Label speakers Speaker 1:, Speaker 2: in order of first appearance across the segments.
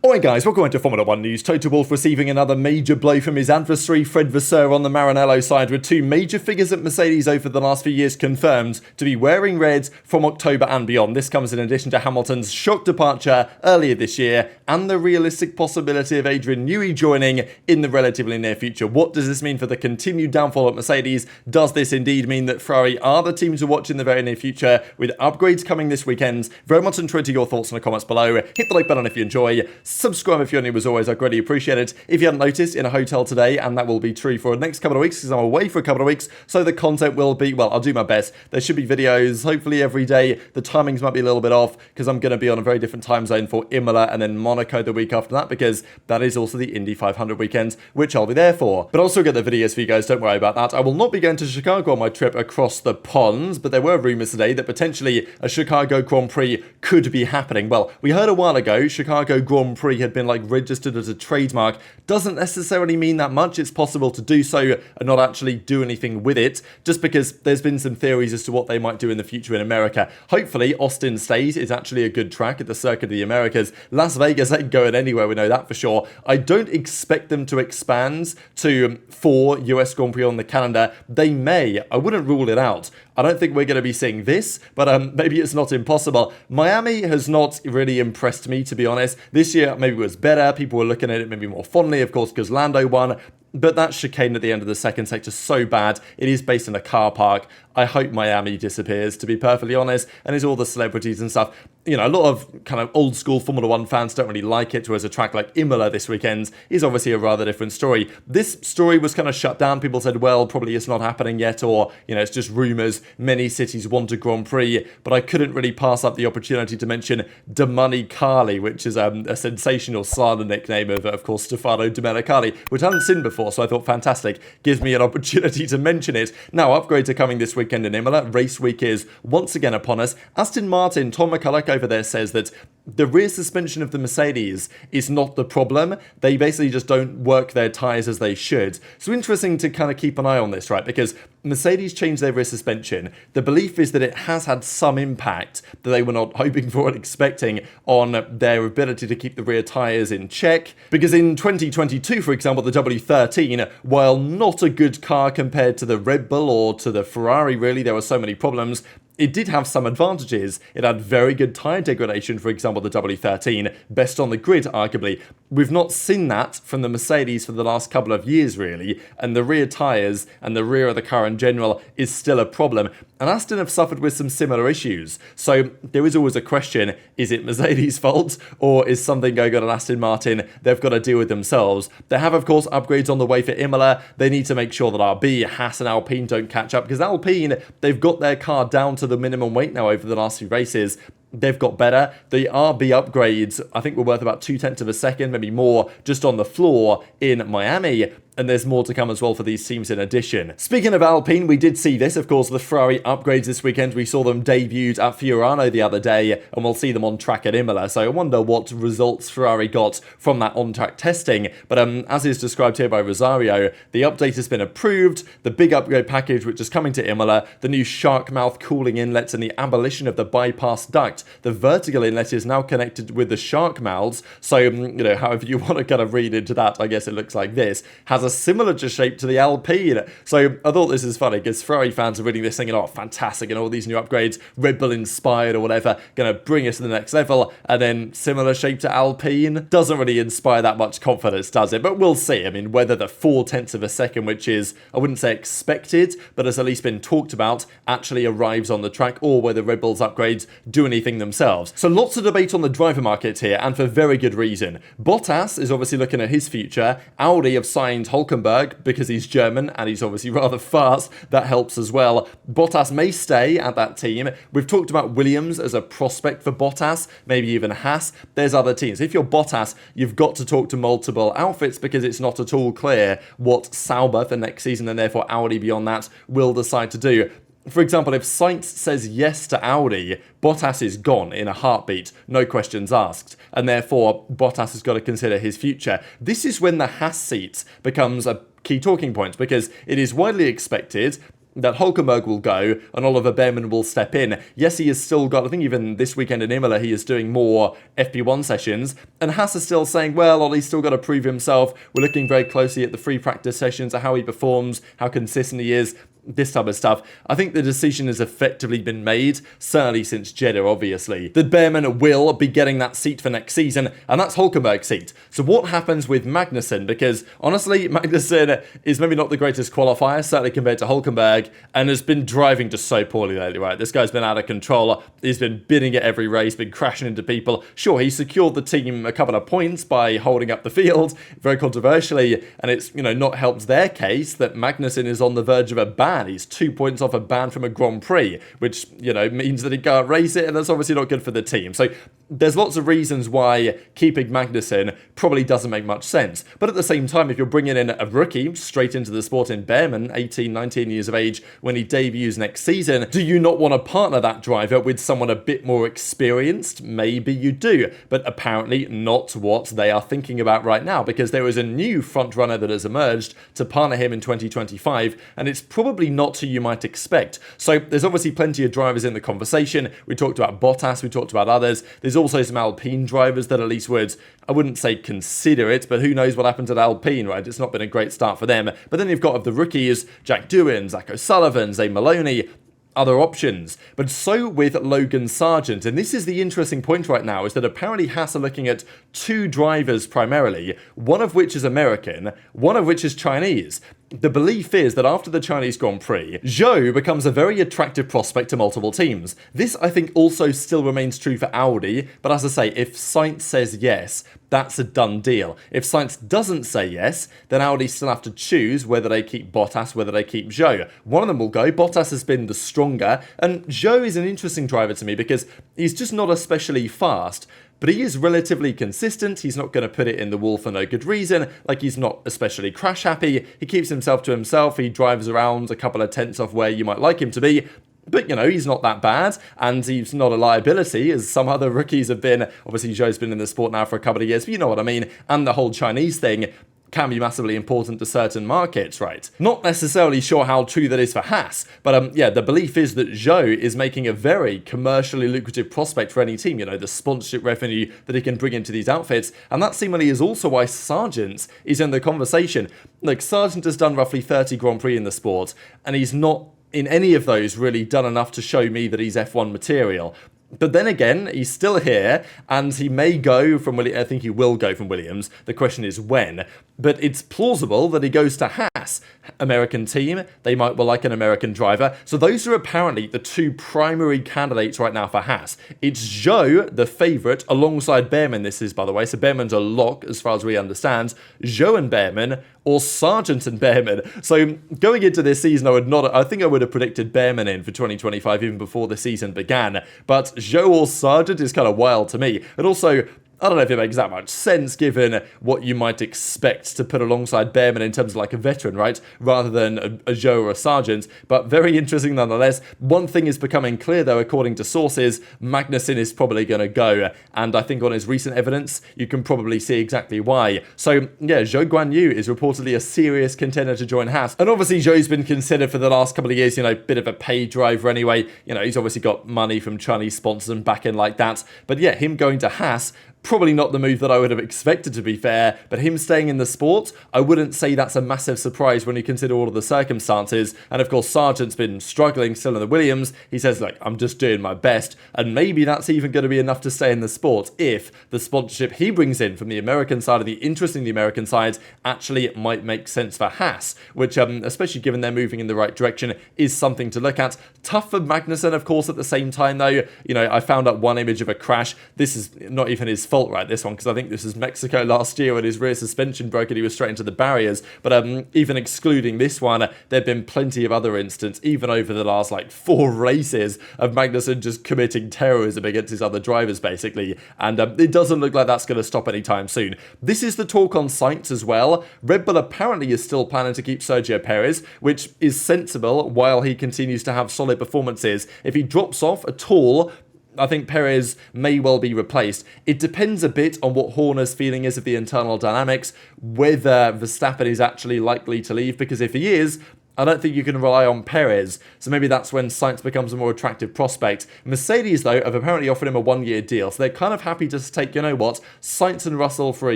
Speaker 1: Alright guys, welcome to Formula 1 news. Toto Wolff receiving another major blow from his adversary Fred Vasseur on the Maranello side, with two major figures at Mercedes over the last few years confirmed to be wearing red from October and beyond. This comes in addition to Hamilton's shock departure earlier this year and the realistic possibility of Adrian Newey joining in the relatively near future. What does this mean for the continued downfall at Mercedes? Does this indeed mean that Ferrari are the team to watch in the very near future, with upgrades coming this weekend? Very much enjoy your thoughts in the comments below. Hit the like button if you enjoy. Subscribe if you're new, as always, I'd greatly appreciate it. If you hadn't noticed, in a hotel today, and that will be true for the next couple of weeks because I'm away for a couple of weeks, so the content will be, well, I'll do my best. There should be videos, hopefully every day. The timings might be a little bit off because I'm going to be on a very different time zone for Imola and then Monaco the week after that, because that is also the Indy 500 weekend, which I'll be there for. But I'll still get the videos for you guys, don't worry about that. I will not be going to Chicago on my trip across the ponds, but there were rumours today that potentially a Chicago Grand Prix could be happening. Well, we heard a while ago Chicago Grand Prix had been registered as a trademark. Doesn't necessarily mean that much. It's possible to do so and not actually do anything with it, just because there's been some theories as to what they might do in the future in America. Hopefully Austin stays. It's actually a good track at the Circuit of the Americas. Las Vegas ain't going anywhere, we know that for sure. I don't expect them to expand to 4 US Grand Prix on the calendar. They may. I wouldn't rule it out. I don't think we're going to be seeing this, but maybe it's not impossible. Miami has not really impressed me, to be honest. This year maybe it was better. People were looking at it maybe more fondly, of course, because Lando won. But that chicane at the end of the second sector is so bad. It is based in a car park. I hope Miami disappears, to be perfectly honest. And it's all the celebrities and stuff. You know, a lot of kind of old school Formula 1 fans don't really like it, whereas a track like Imola this weekend is obviously a rather different story. This story was kind of shut down. People said, well, probably it's not happening yet, or, you know, it's just rumours. Many cities want a Grand Prix, but I couldn't really pass up the opportunity to mention Domoneycali, which is a sensational slander nickname of course, Stefano Domenicali, which I hadn't seen before, so I thought, fantastic, gives me an opportunity to mention it. Now, upgrades are coming this weekend in Imola. Race week is once again upon us. Aston Martin, Tom McCulloch over there says that the rear suspension of the Mercedes is not the problem. They basically just don't work their tyres as they should. So interesting to kind of keep an eye on this, right? Because Mercedes changed their rear suspension. The belief is that it has had some impact that they were not hoping for and expecting on their ability to keep the rear tyres in check. Because in 2022, for example, the W13, while not a good car compared to the Red Bull or to the Ferrari, really, there were so many problems. It did have some advantages. It had very good tyre degradation, for example, the W13, best on the grid, arguably. We've not seen that from the Mercedes for the last couple of years, really, and the rear tyres and the rear of the car in general is still a problem. And Aston have suffered with some similar issues. So there is always a question, is it Mercedes' fault, or is something going on at Aston Martin they've got to deal with themselves? They have, of course, upgrades on the way for Imola. They need to make sure that RB, Haas and Alpine don't catch up, because Alpine, they've got their car down to the minimum weight now over the last few races. They've got better. The RB upgrades, I think, were worth about 0.2 of a second, maybe more, just on the floor in Miami. And there's more to come as well for these teams in addition. Speaking of Alpine, we did see this, of course, the Ferrari upgrades this weekend. We saw them debuted at Fiorano the other day, and we'll see them on track at Imola. So I wonder what results Ferrari got from that on-track testing. But as is described here by Rosario, the update has been approved. The big upgrade package, which is coming to Imola, the new shark mouth cooling inlets and the abolition of the bypass duct. The vertical inlet is now connected with the shark mouths. So, you know, however you want to kind of read into that, I guess it looks like this. Has a similar shape to the Alpine. So I thought this is funny because Ferrari fans are reading this thinking, oh, fantastic, and all these new upgrades, Red Bull inspired or whatever, going to bring us to the next level. And then similar shape to Alpine doesn't really inspire that much confidence, does it? But we'll see. I mean, whether the 0.4 of a second, which is, I wouldn't say expected, but has at least been talked about, actually arrives on the track, or whether Red Bull's upgrades do anything themselves. So lots of debate on the driver market here, and for very good reason. Bottas is obviously looking at his future. Audi have signed Hülkenberg because he's German and he's obviously rather fast. That helps as well. Bottas may stay at that team. We've talked about Williams as a prospect for Bottas, maybe even Haas. There's other teams. If you're Bottas, you've got to talk to multiple outfits because it's not at all clear what Sauber for next season and therefore Audi beyond that will decide to do. For example, if Sainz says yes to Audi, Bottas is gone in a heartbeat, no questions asked, and therefore Bottas has got to consider his future. This is when the Haas seat becomes a key talking point, because it is widely expected that Hülkenberg will go and Oliver Bearman will step in. Yes, he has still got, I think even this weekend in Imola, he is doing more FP1 sessions, and Haas is still saying, well, Ollie's still got to prove himself. We're looking very closely at the free practice sessions, at how he performs, how consistent he is, this type of stuff. I think the decision has effectively been made, certainly since Jeddah, obviously, that Bearman will be getting that seat for next season, and that's Hülkenberg's seat. So what happens with Magnussen? Because, honestly, Magnussen is maybe not the greatest qualifier, certainly compared to Hülkenberg, and has been driving just so poorly lately, right? This guy's been out of control. He's been bidding at every race, been crashing into people. Sure, he secured the team a couple of points by holding up the field, very controversially, and it's, not helped their case that Magnussen is on the verge of a ban. He's 2 points off a ban from a Grand Prix, which, means that he can't race it, and that's obviously not good for the team. So there's lots of reasons why keeping Magnussen probably doesn't make much sense. But at the same time, if you're bringing in a rookie straight into the sport in Bearman, 18, 19 years of age, when he debuts next season, do you not want to partner that driver with someone a bit more experienced? Maybe you do, but apparently not what they are thinking about right now, because there is a new front runner that has emerged to partner him in 2025, and it's probably not who you might expect. So there's obviously plenty of drivers in the conversation. We talked about Bottas, we talked about others. There's also some Alpine drivers that at least would, I wouldn't say consider it, but who knows what happens at Alpine, right? It's not been a great start for them. But then you've got of the rookies, Jack Doohan, Zach O'Sullivan, Zay Maloney, other options. But so with Logan Sargent, and this is the interesting point right now, is that apparently Haas are looking at two drivers primarily, one of which is American, one of which is Chinese. The belief is that after the Chinese Grand Prix, Zhou becomes a very attractive prospect to multiple teams. This, I think, also still remains true for Audi, but as I say, if Sainz says yes, that's a done deal. If Sainz doesn't say yes, then Audi still have to choose whether they keep Bottas, whether they keep Zhou. One of them will go. Bottas has been the stronger, and Zhou is an interesting driver to me because he's just not especially fast. But he is relatively consistent. He's not going to put it in the wall for no good reason. Like, he's not especially crash happy. He keeps himself to himself. He drives around a couple of tenths off where you might like him to be. But, he's not that bad, and he's not a liability, as some other rookies have been. Obviously, Zhou's been in the sport now for a couple of years, but you know what I mean. And the whole Chinese thing can be massively important to certain markets, right? Not necessarily sure how true that is for Haas, but the belief is that Zhou is making a very commercially lucrative prospect for any team, the sponsorship revenue that he can bring into these outfits, and that seemingly is also why Sargent is in the conversation. Look, Sargent has done roughly 30 Grand Prix in the sport, and he's not in any of those really done enough to show me that he's F1 material. But then again, he's still here, and he may go from Williams. I think he will go from Williams. The question is when. But it's plausible that he goes to Haas, American team. They might well like an American driver. So those are apparently the two primary candidates right now for Haas. It's Zhou, the favourite, alongside Bearman. This is, by the way, so Bearman's a lock as far as we understand. Zhou and Bearman, or Sargent and Bearman. So going into this season, I think I would have predicted Bearman in for 2025 even before the season began. But Zhou or Sargent is kind of wild to me. And also, I don't know if it makes that much sense given what you might expect to put alongside Bearman in terms of like a veteran, right? Rather than a Zhou or a Sargent. But very interesting nonetheless. One thing is becoming clear though, according to sources, Magnussen is probably going to go. And I think on his recent evidence, you can probably see exactly why. So yeah, Zhou Guanyu is reportedly a serious contender to join Haas. And obviously Zhou's been considered for the last couple of years, bit of a pay driver anyway. He's obviously got money from Chinese sponsors and backing like that. But yeah, him going to Haas, probably not the move that I would have expected, to be fair, but him staying in the sport, I wouldn't say that's a massive surprise when you consider all of the circumstances. And of course, Sargent's been struggling still in the Williams. He says, look, I'm just doing my best, and maybe that's even going to be enough to stay in the sport if the sponsorship he brings in from the American side, or the interest in the American side, actually it might make sense for Haas, which, especially given they're moving in the right direction, is something to look at. Tough for Magnussen, of course, at the same time, though. I found out one image of a crash. This is not even his fault, right, this one, because I think this is Mexico last year when his rear suspension broke and he was straight into the barriers. But even excluding this one, there have been plenty of other instances, even over the last 4 races, of Magnussen just committing terrorism against his other drivers, basically. And it doesn't look like that's going to stop anytime soon. This is the talk on Sainz as well. Red Bull apparently is still planning to keep Sergio Perez, which is sensible while he continues to have solid performances. If he drops off at all, I think Perez may well be replaced. It depends a bit on what Horner's feeling is of the internal dynamics, whether Verstappen is actually likely to leave, because if he is, I don't think you can rely on Perez, so maybe that's when Sainz becomes a more attractive prospect. Mercedes, though, have apparently offered him a one-year deal, so they're kind of happy to take, you know what, Sainz and Russell for a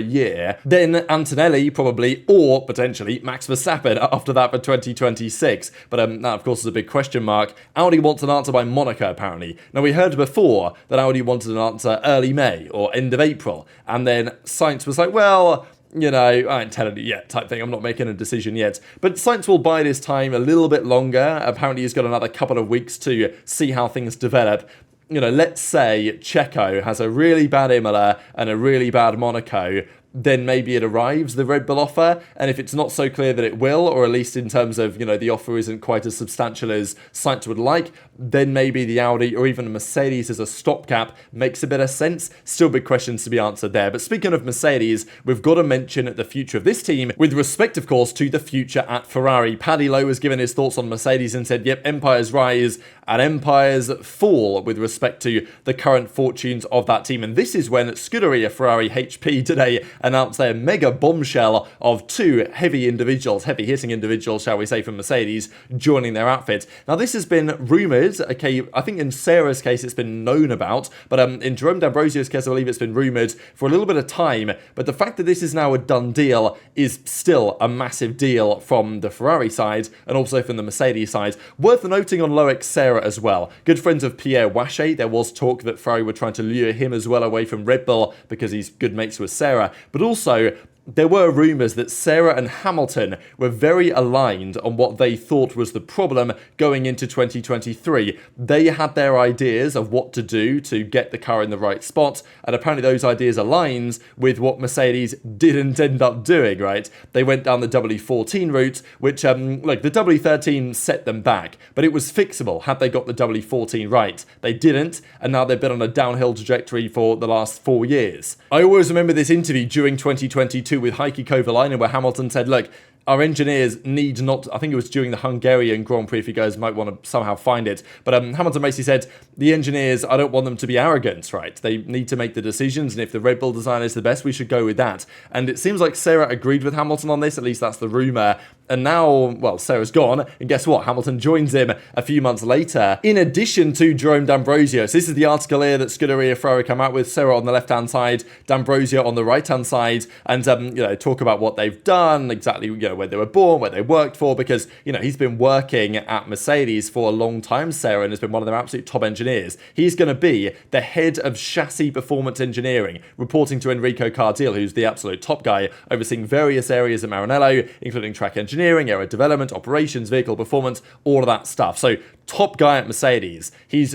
Speaker 1: year, then Antonelli probably, or potentially Max Verstappen after that for 2026. But that, of course, is a big question mark. Audi wants an answer by Monaco, apparently. Now, we heard before that Audi wanted an answer early May or end of April, and then Sainz was like, well, you know, I ain't telling you yet type thing. I'm not making a decision yet. But Sainz will bide his time a little bit longer. Apparently he's got another couple of weeks to see how things develop. You know, let's say Checo has a really bad Imola and a really bad Monaco. Then maybe it arrives, the Red Bull offer, and if it's not so clear that it will, or at least in terms of, you know, the offer isn't quite as substantial as Sainz would like, then maybe the Audi or even a Mercedes as a stopgap makes a bit of sense. Still big questions to be answered there. But speaking of Mercedes, we've got to mention the future of this team with respect, of course, to the future at Ferrari. Paddy Lowe has given his thoughts on Mercedes and said, yep, empires rise and empires fall with respect to the current fortunes of that team. And this is when Scuderia Ferrari HP today announced their mega bombshell of two heavy-hitting individuals, shall we say, from Mercedes, joining their outfit. Now, this has been rumoured, okay, I think in Sarah's case it's been known about, but in Jerome D'Ambrosio's case I believe it's been rumoured for a little bit of time, but the fact that this is now a done deal is still a massive deal from the Ferrari side and also from the Mercedes side. Worth noting on Loic Serra as well. Good friends of Pierre Wache, there was talk that Ferrari were trying to lure him as well away from Red Bull because he's good mates with Serra, but also there were rumours that Serra and Hamilton were very aligned on what they thought was the problem going into 2023. They had their ideas of what to do to get the car in the right spot, and apparently those ideas aligns with what Mercedes didn't end up doing, right? They went down the W14 route, which, like, the W13 set them back, but it was fixable had they got the W14 right. They didn't, and now they've been on a downhill trajectory for the last 4 years. I always remember this interview during 2022 with Heikki Kovalainen where Hamilton said, look, our engineers need not, I think it was during the Hungarian Grand Prix, if you guys might want to somehow find it, but Hamilton basically said, the engineers, I don't want them to be arrogant, right? They need to make the decisions, and if the Red Bull design is the best, we should go with that. And it seems like Serra agreed with Hamilton on this, at least that's the rumour. And now, well, Serra's gone, and guess what? Hamilton joins him a few months later, in addition to Jerome D'Ambrosio. So this is the article here that Scuderia Ferrari come out with, Serra on the left-hand side, D'Ambrosio on the right-hand side, and, you know, talk about what they've done, exactly, you know, where they were born, where they worked for, because, you know, he's been working at Mercedes for a long time, Serra, and has been one of their absolute top engineers. He's going to be the head of chassis performance engineering, reporting to Enrico Cardile, who's the absolute top guy, overseeing various areas at Maranello, including track engineering, aero development, operations, vehicle performance, all of that stuff. So, top guy at Mercedes.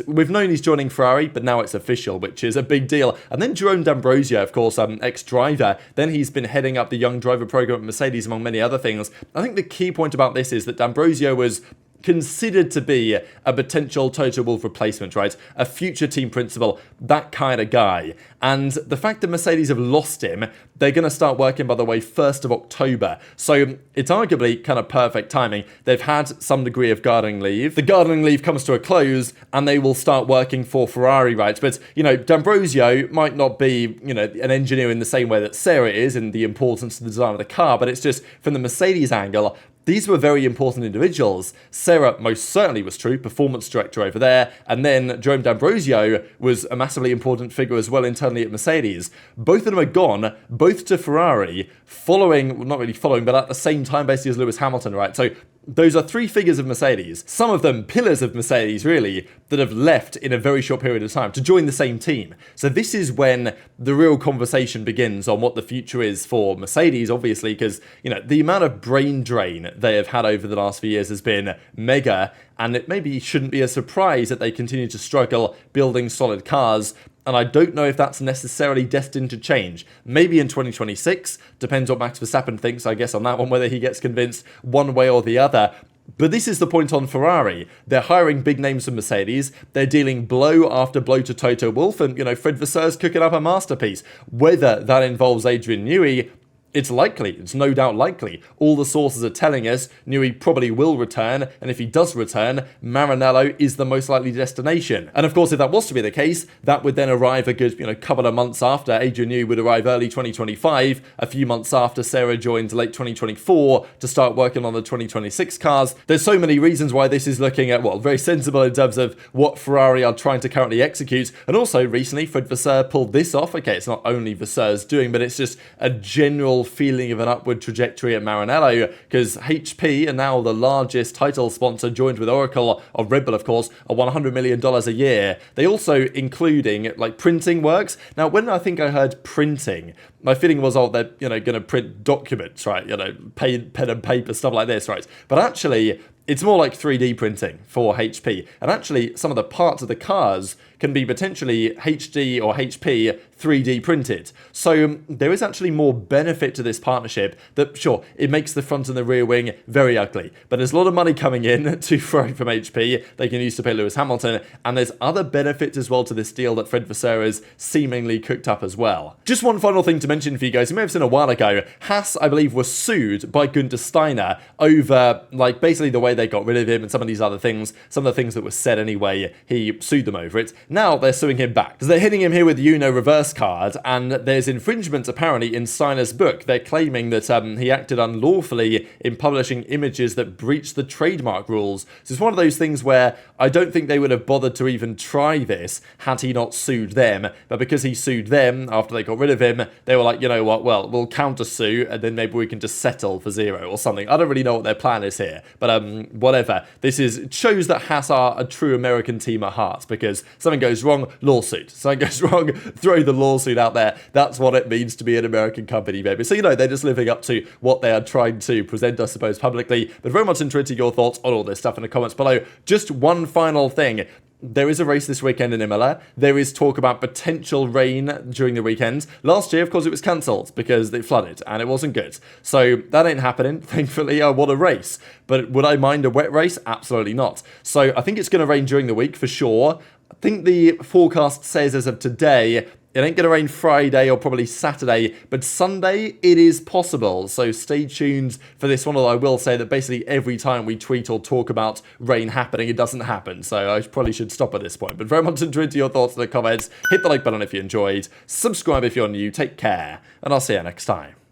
Speaker 1: We've known he's joining Ferrari, but now it's official, which is a big deal. And then Jerome D'Ambrosio, of course, ex-driver. Then he's been heading up the young driver program at Mercedes, among many other things. I think the key point about this is that D'Ambrosio was considered to be a potential Toto Wolff replacement, right? A future team principal, that kind of guy. And the fact that Mercedes have lost him, they're going to start working, by the way, 1st of October. So it's arguably kind of perfect timing. They've had some degree of gardening leave. The gardening leave comes to a close and they will start working for Ferrari, right? But, you know, D'Ambrosio might not be, you know, an engineer in the same way that Serra is in the importance of the design of the car, but it's just from the Mercedes angle, these were very important individuals. Serra most certainly was true, performance director over there, and then Jerome D'Ambrosio was a massively important figure as well internally at Mercedes. Both of them are gone, both to Ferrari, following, well, not really following, but at the same time basically as Lewis Hamilton, right? So those are three figures of Mercedes, some of them pillars of Mercedes, really, that have left in a very short period of time to join the same team. So this is when the real conversation begins on what the future is for Mercedes, obviously, because, you know, the amount of brain drain they have had over the last few years has been mega, and it maybe shouldn't be a surprise that they continue to struggle building solid cars. And I don't know if that's necessarily destined to change. Maybe in 2026, depends what Max Verstappen thinks, I guess, on that one, whether he gets convinced one way or the other. But this is the point on Ferrari. They're hiring big names from Mercedes. They're dealing blow after blow to Toto Wolff. And, you know, Fred Vasseur's cooking up a masterpiece. Whether that involves Adrian Newey, It's likely, it's no doubt likely. All the sources are telling us Newey probably will return, and if he does return, Maranello is the most likely destination. And of course, if that was to be the case, that would then arrive a good, couple of months after. Adrian Newey would arrive early 2025, a few months after Serra joins late 2024 to start working on the 2026 cars. There's so many reasons why this is looking at, well, very sensible in terms of what Ferrari are trying to currently execute. And also recently, Fred Vasseur pulled this off. Okay, it's not only Vasseur's doing, but it's just a general feeling of an upward trajectory at Maranello, because HP are now the largest title sponsor, joined with Oracle of Red Bull, of course, are $100 million a year. They also including like printing works. Now, when I think I heard printing, my feeling was, oh, they're going to print documents, right? Pen and paper, stuff like this, right? But actually, it's more like 3D printing for HP. And actually, some of the parts of the cars can be potentially HD or HP 3D printed. So there is actually more benefit to this partnership that, sure, it makes the front and the rear wing very ugly. But there's a lot of money coming in to Ferrari from HP. They can use to pay Lewis Hamilton. And there's other benefits as well to this deal that Fred Vasseur has seemingly cooked up as well. Just one final thing to mention for you guys. You may have seen a while ago, Haas, I believe, was sued by Guenther Steiner over, like, basically the way they got rid of him and some of these other things, some of the things that were said anyway. He sued them over it. Now they're suing him back. So they're hitting him here with the Uno reverse card, and there's infringement apparently in Steiner's book. They're claiming that he acted unlawfully in publishing images that breached the trademark rules. So it's one of those things where I don't think they would have bothered to even try this had he not sued them. But because he sued them after they got rid of him, they were like, you know what, well, we'll counter sue and then maybe we can just settle for zero or something. I don't really know what their plan is here, but whatever. This shows that Haas are a true American team at heart, because something goes wrong, lawsuit. Something goes wrong, throw the lawsuit out there. That's what it means to be an American company, baby. So, they're just living up to what they are trying to present, I suppose, publicly. But very much interested in your thoughts on all this stuff in the comments below. Just one final thing. There is a race this weekend in Imola. There is talk about potential rain during the weekend. Last year, of course, it was cancelled because it flooded and it wasn't good. So that ain't happening. Thankfully, I want a race. But would I mind a wet race? Absolutely not. So I think it's going to rain during the week for sure. I think the forecast says as of today, it ain't going to rain Friday or probably Saturday, but Sunday it is possible. So stay tuned for this one, although I will say that basically every time we tweet or talk about rain happening, it doesn't happen. So I probably should stop at this point. But very much interested in your thoughts in the comments. Hit the like button if you enjoyed. Subscribe if you're new. Take care, and I'll see you next time.